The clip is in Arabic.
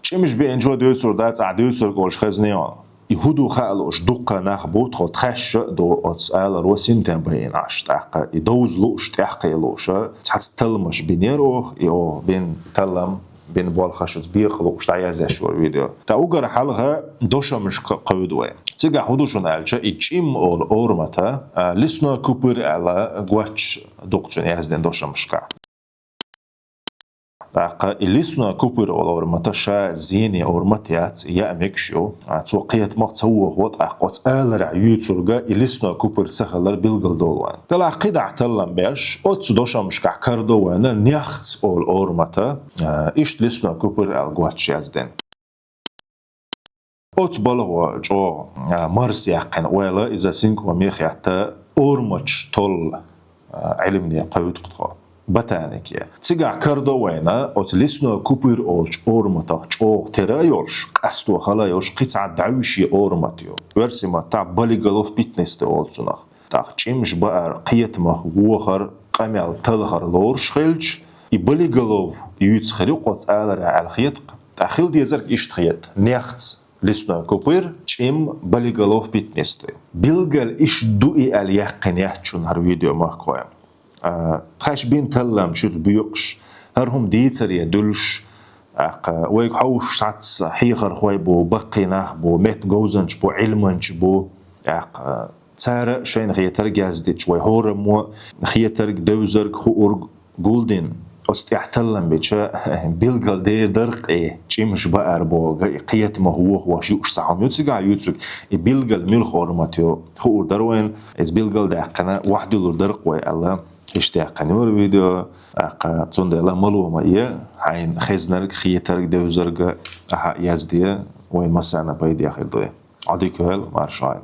چیمش به اینجا دوسر داد عدوسر گلش خزنیان يهودو خالوش دقة نخبوت خد خش دو أتسأل روسين تنبيناش تحق يدوز لوش تحق لوش تحتلمش بينيروخ يو بين تلم بين بالخشوت بيخلوش تعيزش فيديو تأوجر حلقة دوشة مش قودوه تيجا حدوشون ألشة إتشيم أول أورمتا لسنا كوبر على قوتش دكتور يهزدين دوشة مشكا لسنا كوبر أورمتا شا زيني أورمتيات يأمكشو توقيت مقتصوه وط أقوت آلر يوتورغا لسنا كوبر سخلر بيلغل دولوان تلا قيد اعتلم باش أوت دوشة مشكا كاردوانا نيخت أول أورمتا إشت لسنا كوبر على قوتش يهزدين أوت بلغوا جو مارس يقين ويلا إذا سينكو ميخ يحتى أورمتش طول علمني قيود قطغا بتانك يا تيجا كردو وينا أوت لسنا كوبر أولش أورمتا جو ترى يورش قصدو خلا يورش قطع دعوشي أورمتيو ورسي ما تع بالغلوف بيتنست أولتونخ تع چيمش بقر قيت مخ وخر قميل تلخر لورش خيلش يبالغلوف يوتسخري قوت آلر على خيط تأخيل ديزرك إشت خيط نيخت لسنا كوبر چيم بالغلوف بيتنست بيلغل إش دوئي اليقين يحچون هر فيديو مخكوهم خاش بين تلم شوت بيقش هرهم ديتر يدلش ويك حوش ساتس حيخر خوي بو بقيناه بو ميت جوزنش بو علمنش بو تارا شين خيتر جازديش وي هورمو خيتر دوزرك خورج جولدن استحتلم بيتشا بيلغل دير درق ايه چيمش بقر بو قيت ما هو شيوش ساعم يوتسقع يوتسق بيلغل ميل خورماتيو خور دروين از بيلغل دقنا واحد دولار درق وي الله اشتاقني ور فيديو تون دلا معلومه ايه عين خزنرك خيترك دوزرك يزديه وي مسانا بايد ياخذ عادي كهل مارشال